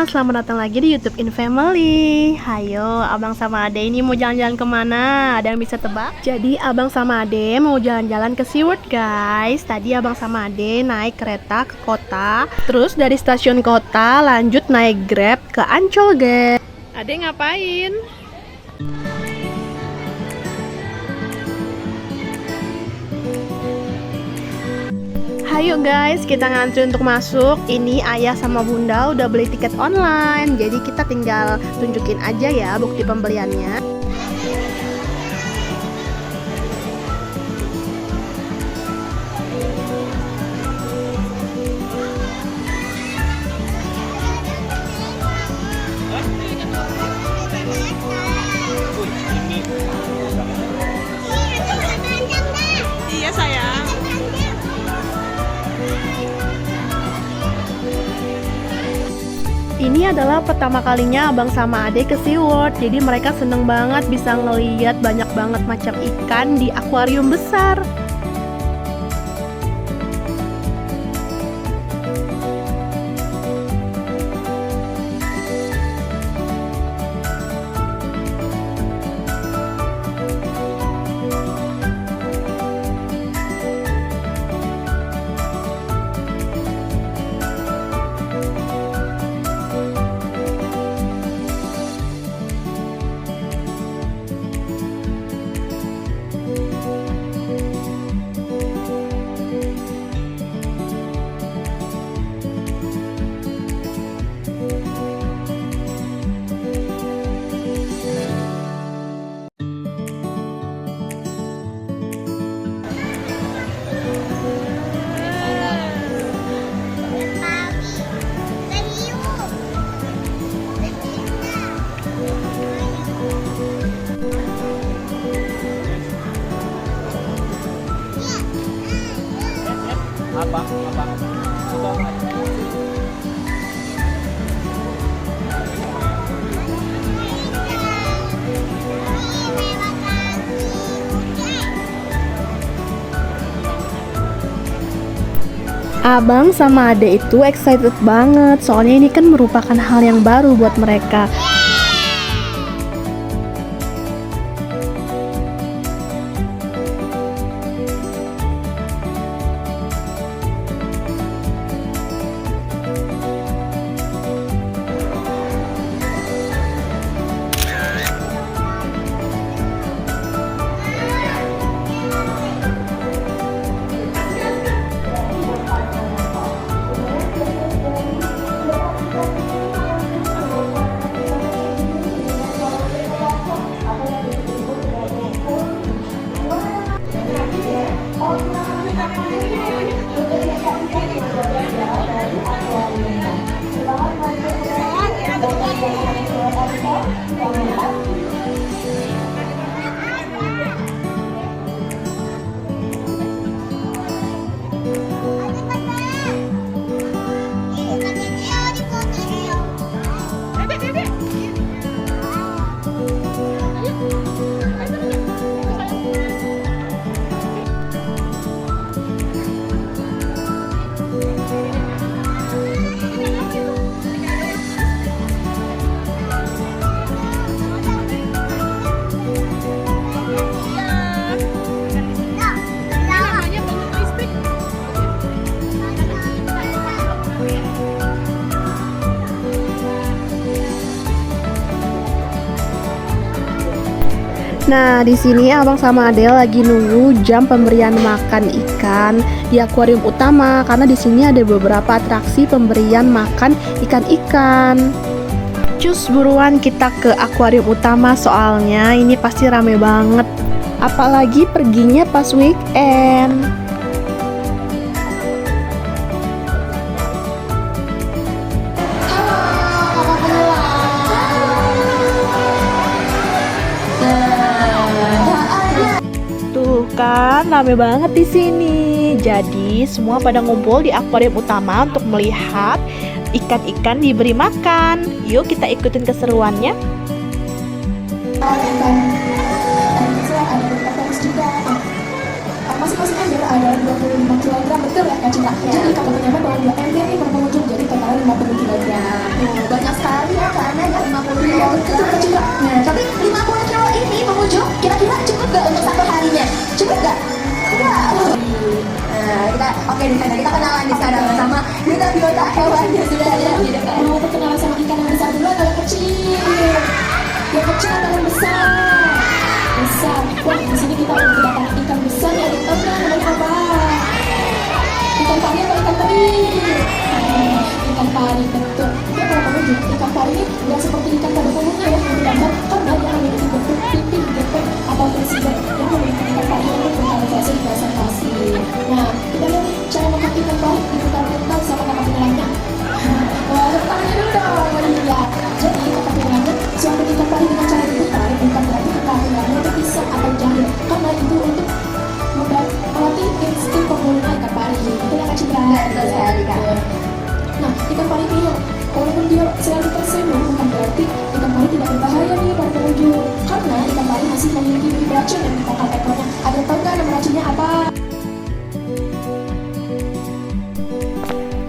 selamat datang lagi di YouTube In Family. Hayo, abang sama ade ini mau jalan-jalan kemana? Ada yang bisa tebak? Jadi abang sama ade mau jalan-jalan ke SeaWorld guys. Tadi abang sama ade naik kereta ke kota, terus dari stasiun kota lanjut naik Grab ke Ancol guys. Ade ngapain? Hayo guys, kita ngantri untuk masuk. Ini ayah sama bunda udah beli tiket online, jadi kita tinggal tunjukin aja ya bukti pembeliannya. Iya sayang. Ini adalah pertama kalinya abang sama ade ke SeaWorld, jadi mereka seneng banget bisa ngeliat banyak banget macam ikan di akuarium besar. Apa? Abang sama ade itu excited banget, soalnya ini kan merupakan hal yang baru buat mereka. Nah, di sini abang sama ade lagi nunggu jam pemberian makan ikan di akuarium utama, karena di sini ada beberapa atraksi pemberian makan ikan-ikan. Cus, buruan kita ke akuarium utama, soalnya ini pasti rame banget. Apalagi perginya pas weekend. Kan rame banget di sini. Jadi semua pada ngumpul di akuarium utama untuk melihat ikan-ikan diberi makan. Yuk kita ikutin keseruannya. Masing-masing ada adalah 25 kg, betul ya Kak Citra? Jadi Kakak penyampaian bawa 2 ember nih per pengunjung, jadi total 50 kg. Banyak sekali ya karena ya 50 Iya, kilo. betul Kak Citra. Nah, tapi 50 kilo ini pengunjung kira-kira cukup gak untuk satu harinya? Cukup gak? Enggak. Nah, oke di sana kita kenalan di sana sama biota-biota hewan yang sudah ada di depan. Mau perkenalan sama ikan yang besar dulu atau yang kecil? Yang kecil atau yang besar? Besar. Wah, di sini kita udah kedatangan ikan besar yang ada tengah, namanya apa? Ikan pari atau ikan teri? Ikan pari, betul. Ya, kalau kamu juga ikan pari ini nggak seperti ikan pada umumnya ya, yang digambar karena dia memiliki bentuk pipih, gepeng, atau presiden yang memiliki ikan pari untuk berkalibrasi di dasar pasir. Nah, kita lihat nih cara makan ikan pari diputar-putar sama kakak penyelamnya. Wah, tepuk tangannya dulu dong, ya. Jadi kakak penyelamnya suatu ikan pari dengan cara diputar bukan berarti kakak penyelamnya itu pisang atau jahil, karena itu untuk melatih insting pembuluh ikan pari. Itu yang Kak Citra. Betul sekali, Kak. Nah, ikan pari ini walaupun dia selalu tersenyum, bukan berarti ikan pari tidak berbahaya nih para pengunjung. Karena ikan pari masih memiliki racun yang di pangkal ekornya. Ada tahu nggak nama racunnya apa?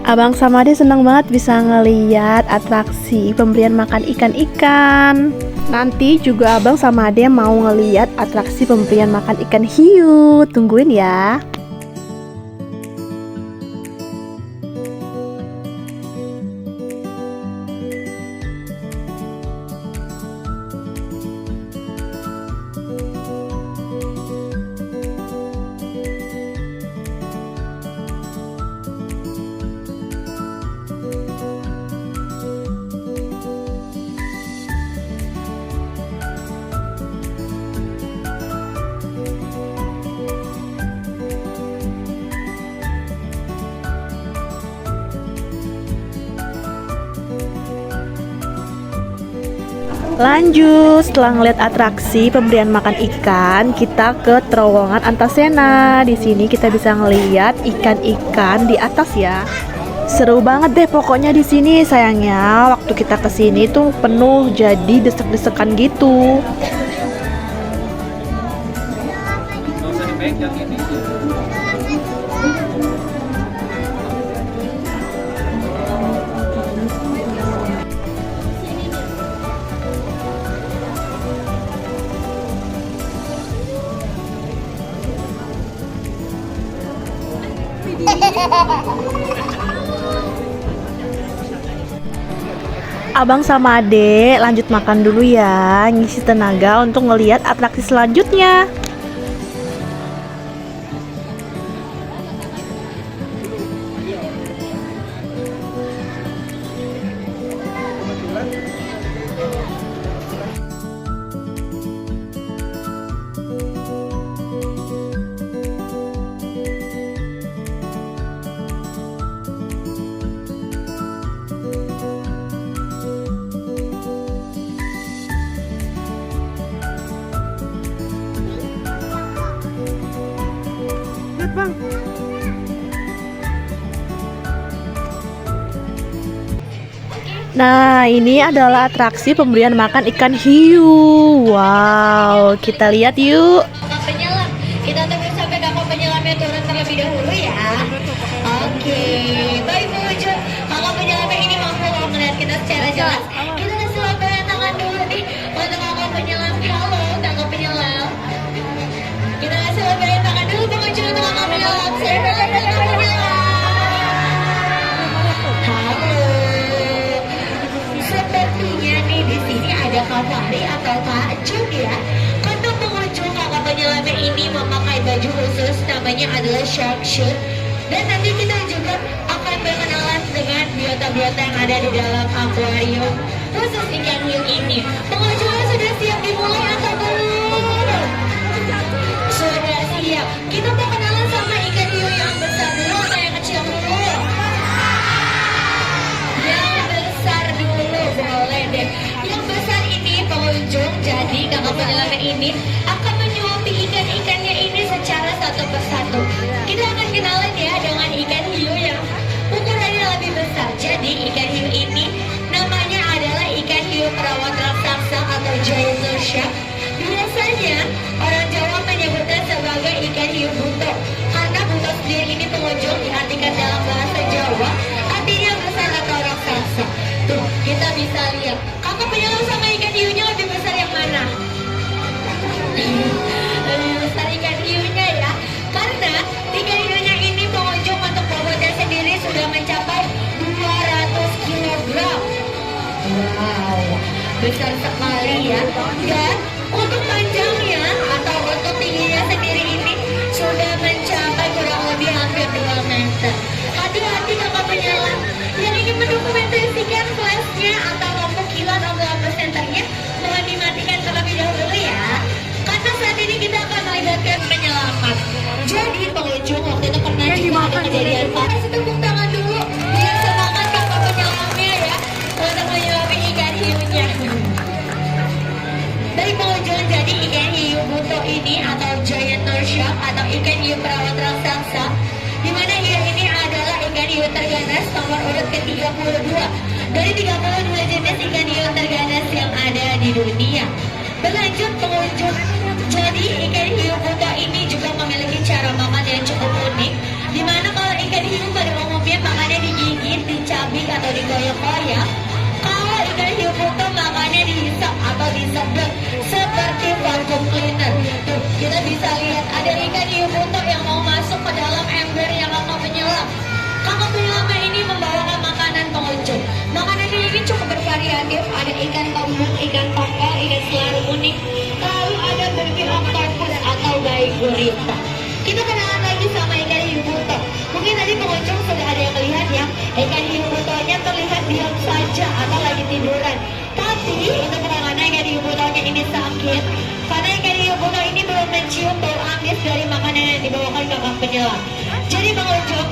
Abang sama Ade senang banget bisa ngeliat atraksi pemberian makan ikan-ikan. Nanti juga Abang sama Ade mau ngeliat atraksi pemberian makan ikan hiu. Tungguin ya. Lanjut, setelah ngeliat atraksi pemberian makan ikan, kita ke terowongan Antasena. Di sini kita bisa ngeliat ikan-ikan di atas ya. Seru banget deh pokoknya di sini. Sayangnya waktu kita kesini tuh penuh, jadi desek-desekan gitu. Abang sama Ade lanjut makan dulu ya, ngisi tenaga untuk ngelihat atraksi selanjutnya. Bang. Nah, ini adalah atraksi pemberian makan ikan hiu. Wow, kita lihat yuk. Kakak penyelam, kita tunggu sampai kakak penyelamnya turun terlebih dahulu ya. Oke, baik pengunjung, kakak penyelamnya ini mampu kalau melihat kita secara jelas. Kita kasih lambaian tangan dulu nih untuk kakak penyelam. Halo, kakak penyelam. Kita kasih lambaian tangan dulu pengunjung untuk kakak penyelam. Halo. Sepertinya nih di sini ada Kak Fahri atau Kak Jun ya. Untuk pengunjung kakak penyelamnya ini memakai baju khusus namanya adalah shark suit. Dan nanti kita juga akan berkenalan dengan biota-biota yang ada di dalam akuarium khusus ikan hiu ini. Pengunjungnya sudah siap dimulai atau belum? Sudah siap. Kita mau kenalan sama ikan hiu yang besar dulu atau yang kecil dulu? Yang besar dulu boleh deh. Yang besar ini pengunjung, jadi kakak penyelam ini akan menyuapi ikan-ikannya ini secara satu persatu. Kita akan kenalan ya dengan ikan hiu yang ukurannya lebih besar. Jadi ikan hiu ini namanya adalah ikan hiu perawat raksasa atau giant shark. bisa lihat. Kakak penyelam sama ikan hiunya lebih besar yang mana? Lebih besar ikan hiunya ya. Karena ikan hiunya ini pengunjung untuk bobotnya sendiri sudah mencapai 200 kilogram. Wow, besar sekali ya. Dan untuk panjangnya atau untuk tingginya sendiri ini sudah mencapai kurang lebih hampir 2 meter. Hati-hati kakak penyelam yang ingin mendokumentasikan flashnya atau lampu kilat atau lampu senternya, mohon dimatikan terlebih dahulu ya. Karena saat ini kita akan melibatkan penyelamat. Jadi pengunjung waktu itu pernah juga ada kejadian panas. Tepuk tangan dulu biar semangat kakak penyelamnya ya untuk menyelami ikan hiunya. Dari pengunjung, jadi ikan hiu buto ini atau giant nose shark atau ikan hiu perawat raksasa, di mana hiu ini adalah ikan hiu terganas nomor urut ke-32 dari 32 jenis ikan hiu terganas yang ada di dunia. Berlanjut pengunjung, jadi ikan hiu buto ini juga memiliki cara makan yang cukup unik, di mana kalau ikan hiu pada umumnya makannya digigit, dicabik atau digoyang-goyang. Kalau ikan hiu buto makannya dihisap atau disedot seperti vacuum cleaner. Tuh, kita bisa lihat ada ikan hiu buto yang mau masuk ke dalam ember yang kakak penyelam. Kakak penyelam ini membawakan makanan pengunjung. Makanannya ini cukup bervariatif. Ada ikan kembung, ikan tongkol, ikan selari unik. Lalu ada baby octopus atau bayi gurita. Kita kenalan lagi sama ikan hiu buto. Mungkin tadi pengunjung sudah ada yang melihat ya, ikan hiu butonya terlihat diam saja atau lagi tiduran. Tapi untuk penanganan ikan hiu butonya ini sakit karena ikan hiu buto ini belum mencium bau amis dari makanan yang dibawakan kakak penyelam. Jadi pengunjung,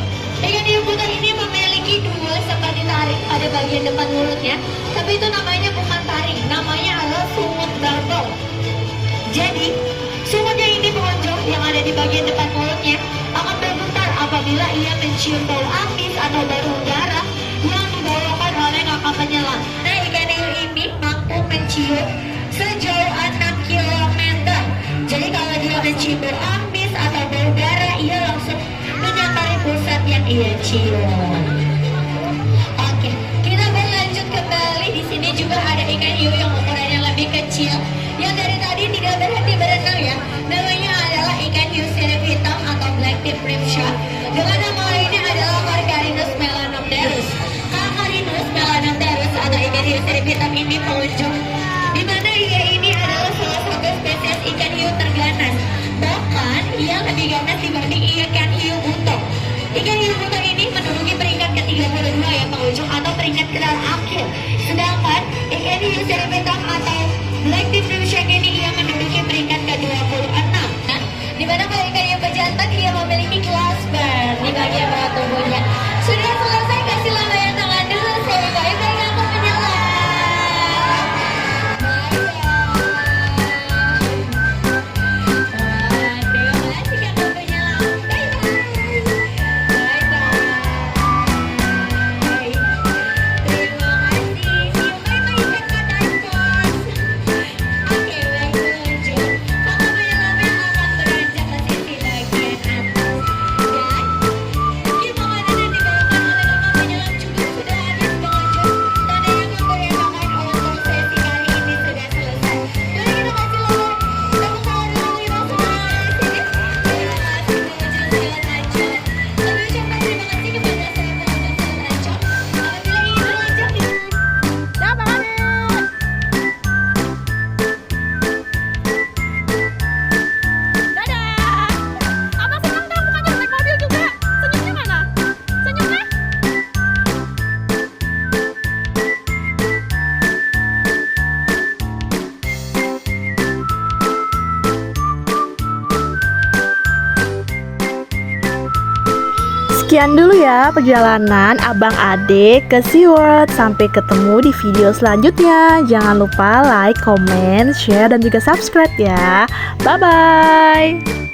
ikan hiu buto ini memiliki dua seperti taring pada bagian depan mulutnya, tapi itu namanya bukan taring, namanya adalah sungut barbel. Jadi sungutnya ini pengunjung yang ada di bagian depan mulutnya akan bergetar apabila ia mencium bau amis atau bau udara yang dibawakan oleh kakak penyelam. Nah, ikan hiu ini mampu mencium sejauh 6 kilometer. Jadi kalau dia mencium bau amis atau bau udara, ia langsung menyamari pusat yang ia cium. Oke, kita berlanjut kembali. Di sini juga ada ikan hiu yang ukurannya lebih kecil, yang dari tadi tidak berhenti berenang ya. Namanya adalah ikan hiu sirip hitam atau black tip shrimp shark. Dengan nama lainnya adalah Carcharinus melanopterus. Carcharinus melanopterus atau ikan hiu sirip hitam ini pengunjung, di mana ia ini adalah salah satu spesies ikan hiu terganas. Bahkan ia lebih ganas dibanding ikan hiu buto. Ikan hiu buto ini menduduki peringkat ke-32 ya pengunjung, atau peringkat terakhir. Sedangkan ikan hiu sirip hitam atau black tip shrimp shark ini ia menduduki peringkat ke-26. Nah, di mana kalau ikan hiu pejantan ia memiliki clasper di bagian bawah tubuhnya. Sudah selesai, kasih lambaian tangan dulu. Saya bye-bye kakak penyelam. Sekian dulu ya perjalanan Abang Ade ke SeaWorld. Sampai ketemu di video selanjutnya. Jangan lupa like, comment, share, dan juga subscribe ya. Bye-bye.